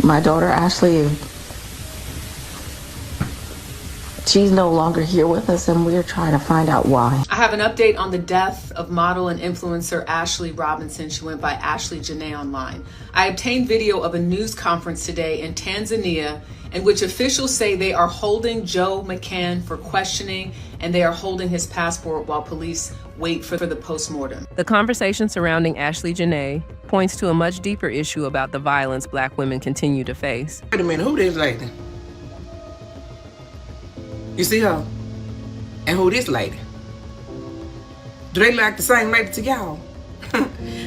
My daughter, Ashlee, she's no longer here with us, and we're trying to find out why. I have an update on the death of model and influencer Ashlee Robinson. She went by Ashlee Jenae online. I obtained video of a news conference today in Tanzania in which officials say they are holding Joe McCann for questioning and they are holding his passport while police wait for the postmortem. The conversation surrounding Ashlee Jenae points to a much deeper issue about the violence Black women continue to face. Wait a minute, who this lady? You see her? And who this lady? Do they look like the same lady to y'all?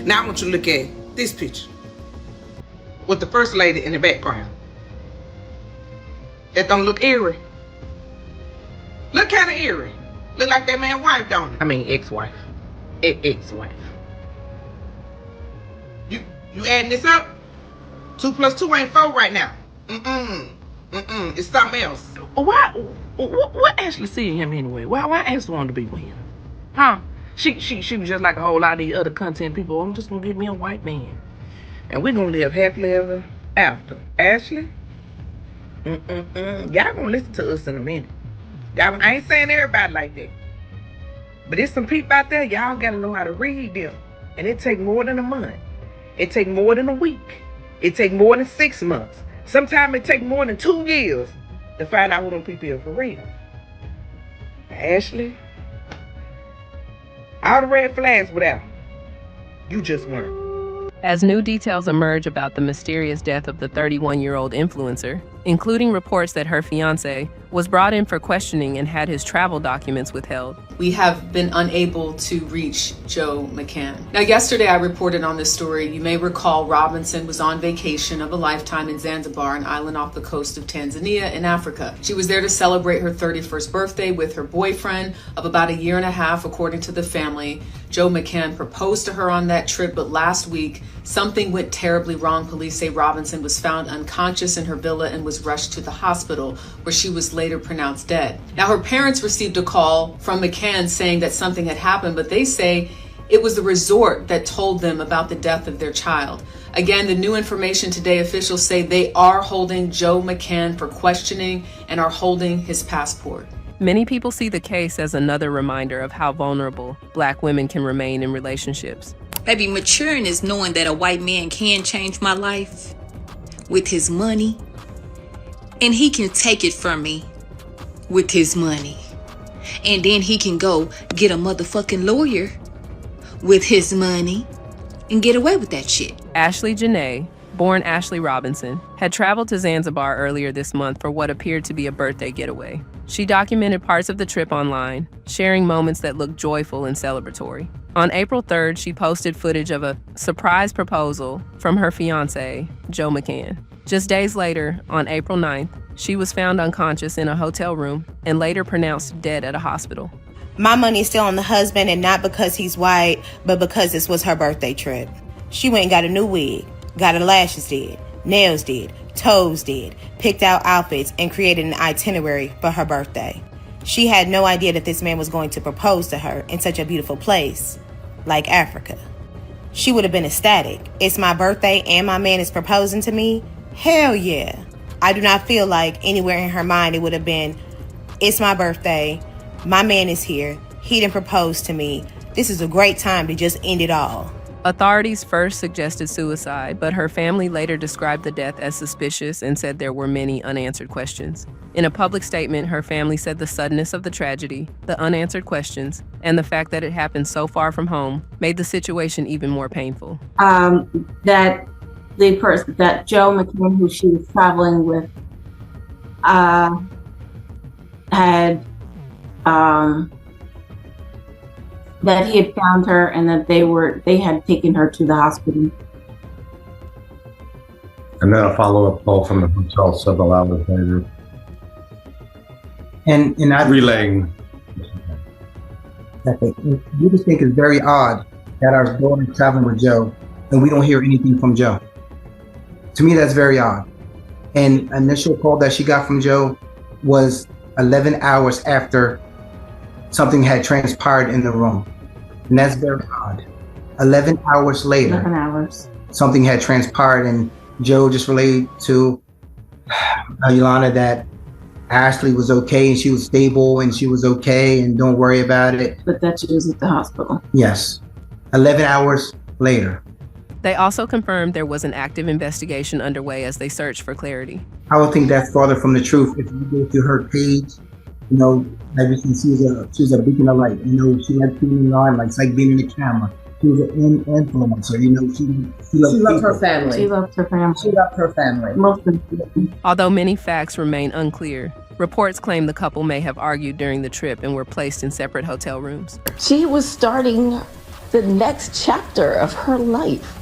Now I want you to look at this picture with the first lady in the background. That don't look eerie. Look kind of eerie. Look like that man's wife, don't it? I mean, ex-wife. Ex-wife. You adding this up? 2 + 2 ain't 4 right now. It's something else. What Ashlee seeing him anyway? Why Ashlee wanted to be with him? Huh? She was just like a whole lot of these other content people. I'm just gonna get me a white man, and we're gonna live happily ever after. Ashlee, y'all gonna listen to us in a minute. Y'all, I ain't saying everybody like that, but there's some people out there. Y'all gotta know how to read them, and it take more than a month. It take more than a week. It take more than 6 months. Sometimes it take more than 2 years to find out who them people are for real. Ashlee, all the red flags were out. You just weren't. As new details emerge about the mysterious death of the 31-year-old influencer, including reports that her fiancé was brought in for questioning and had his travel documents withheld. We have been unable to reach Joe McCann. Now, yesterday I reported on this story. You may recall Robinson was on vacation of a lifetime in Zanzibar, an island off the coast of Tanzania in Africa. She was there to celebrate her 31st birthday with her boyfriend of about 1.5 years, according to the family. Joe McCann proposed to her on that trip, but last week, something went terribly wrong. Police say Robinson was found unconscious in her villa and was rushed to the hospital, where she was later pronounced dead. Now, her parents received a call from McCann saying that something had happened, but they say it was the resort that told them about the death of their child. Again, the new information today, officials say they are holding Joe McCann for questioning and are holding his passport. Many people see the case as another reminder of how vulnerable Black women can remain in relationships. Baby, maturing is knowing that a white man can change my life with his money, and he can take it from me with his money. And then he can go get a motherfucking lawyer with his money and get away with that shit. Ashlee Jenae, born Ashlee Robinson, had traveled to Zanzibar earlier this month for what appeared to be a birthday getaway. She documented parts of the trip online, sharing moments that looked joyful and celebratory. On April 3rd, she posted footage of a surprise proposal from her fiancé, Joe McCann. Just days later, on April 9th, she was found unconscious in a hotel room and later pronounced dead at a hospital. My money is still on the husband, and not because he's white, but because this was her birthday trip. She went and got a new wig, got her lashes did, nails did, toes did, picked out outfits, and created an itinerary for her birthday. She had no idea that this man was going to propose to her in such a beautiful place like Africa. She would have been ecstatic. It's my birthday and my man is proposing to me? Hell yeah. I do not feel like anywhere in her mind it would have been, it's my birthday, my man is here, he didn't propose to me. This is a great time to just end it all. Authorities first suggested suicide, but her family later described the death as suspicious and said there were many unanswered questions. In a public statement, her family said the suddenness of the tragedy, the unanswered questions, and the fact that it happened so far from home made the situation even more painful. That the person, that Joe McCann, who she was traveling with, that he had found her and that they had taken her to the hospital. And then a follow-up call from the hotel several hours later. And I relaying. We just think it's very odd that our daughter is traveling with Joe and we don't hear anything from Joe. To me, that's very odd. And initial call that she got from Joe was 11 hours after something had transpired in the room. And that's very odd. 11 hours later, 11 hours. Something had transpired and Joe just relayed to Yolanda that Ashlee was okay and she was stable and she was okay and don't worry about it. But that she was at the hospital. Yes. 11 hours later. They also confirmed there was an active investigation underway as they searched for clarity. I would think that's farther from the truth. If you go to her page, you know, as you can see, she was a beacon of light. You know, she liked being in the limelight. It's like being in the camera. She was an influencer. You know, she loved her family. She loved her family. She loved her family. Most important. Although many facts remain unclear, reports claim the couple may have argued during the trip and were placed in separate hotel rooms. She was starting the next chapter of her life.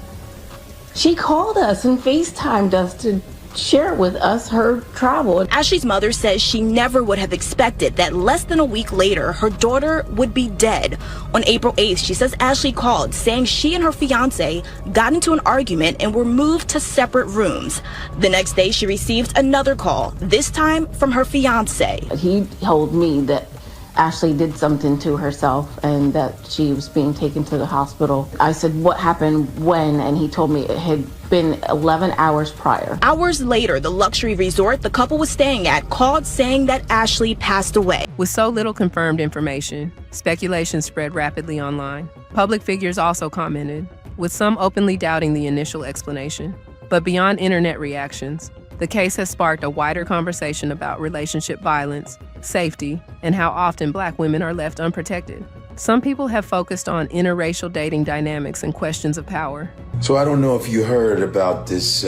She called us and FaceTimed us to share with us her travel. Ashlee's mother says she never would have expected that less than a week later, her daughter would be dead. On April 8th, she says Ashlee called saying she and her fiance got into an argument and were moved to separate rooms. The next day, she received another call, this time from her fiance. He told me that Ashlee did something to herself and that she was being taken to the hospital. I said, what happened when? And he told me it had been 11 hours prior. Hours later, the luxury resort the couple was staying at called saying that Ashlee passed away. With so little confirmed information, speculation spread rapidly online. Public figures also commented, with some openly doubting the initial explanation. But beyond internet reactions, the case has sparked a wider conversation about relationship violence, safety, and how often Black women are left unprotected. Some people have focused on interracial dating dynamics and questions of power. So I don't know if you heard about this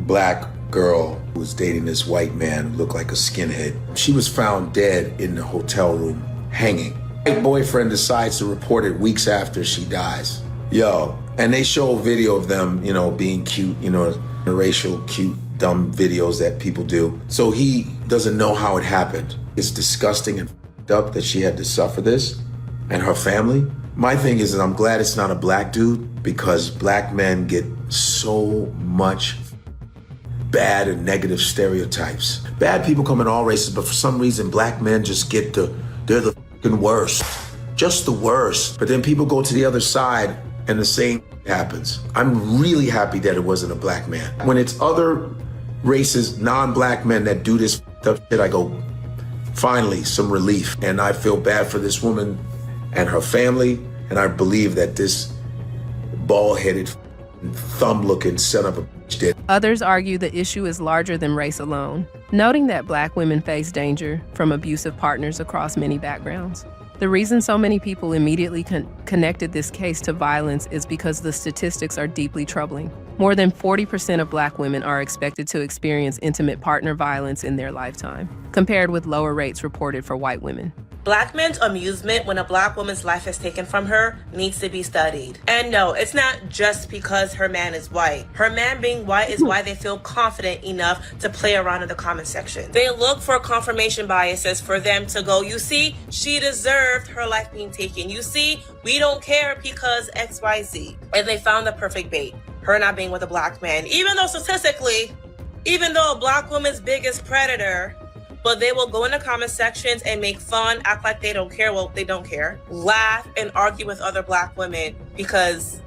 Black girl who was dating this white man who looked like a skinhead. She was found dead in the hotel room, hanging. Her boyfriend decides to report it weeks after she dies. And they show a video of them, you know, being cute, you know, racial, cute, dumb videos that people do. So he doesn't know how it happened. It's disgusting and f***ed up that she had to suffer this, and her family. My thing is that I'm glad it's not a Black dude, because Black men get so much bad and negative stereotypes. Bad people come in all races, but for some reason Black men just get they're the fucking worst. Just the worst. But then people go to the other side and the same happens. I'm really happy that it wasn't a Black man. When it's other races, non-Black men that do this stuff shit, I go, finally, some relief. And I feel bad for this woman and her family, and I believe that this bald-headed, thumb-looking son of a bitch did. Others argue the issue is larger than race alone, noting that Black women face danger from abusive partners across many backgrounds. The reason so many people immediately connected this case to violence is because the statistics are deeply troubling. More than 40% of Black women are expected to experience intimate partner violence in their lifetime, compared with lower rates reported for white women. Black men's amusement when a Black woman's life is taken from her needs to be studied. And no, it's not just because her man is white. Her man being white is why they feel confident enough to play around in the comment section. They look for confirmation biases for them to go, you see, she deserved her life being taken. You see, we don't care because XYZ. And they found the perfect bait. Her not being with a Black man. Even though statistically, even though a Black woman's biggest predator, but they will go in the comment sections and make fun, act like they don't care. Well, they don't care. Laugh and argue with other Black women because,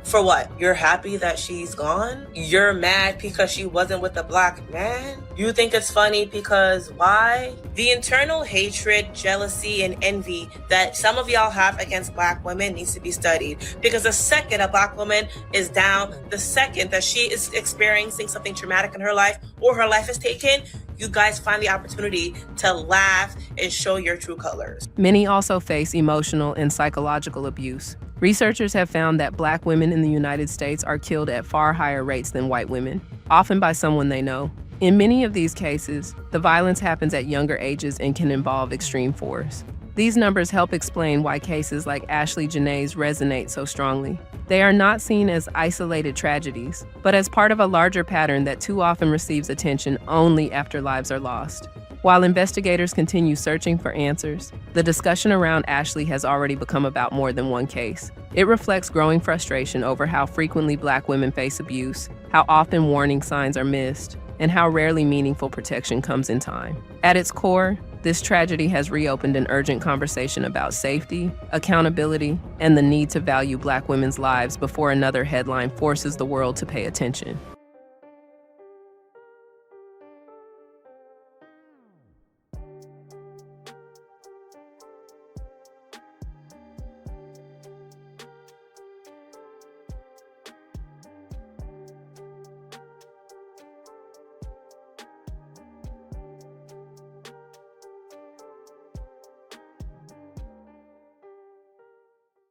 for what? You're happy that she's gone? You're mad because she wasn't with a Black man? You think it's funny because why? The internal hatred, jealousy, and envy that some of y'all have against Black women needs to be studied. Because the second a Black woman is down, the second that she is experiencing something traumatic in her life or her life is taken, you guys find the opportunity to laugh and show your true colors. Many also face emotional and psychological abuse. Researchers have found that Black women in the United States are killed at far higher rates than white women, often by someone they know. In many of these cases, the violence happens at younger ages and can involve extreme force. These numbers help explain why cases like Ashlee Jenae's resonate so strongly. They are not seen as isolated tragedies, but as part of a larger pattern that too often receives attention only after lives are lost. While investigators continue searching for answers, the discussion around Ashlee has already become about more than one case. It reflects growing frustration over how frequently Black women face abuse, how often warning signs are missed, and how rarely meaningful protection comes in time. At its core, this tragedy has reopened an urgent conversation about safety, accountability, and the need to value Black women's lives before another headline forces the world to pay attention.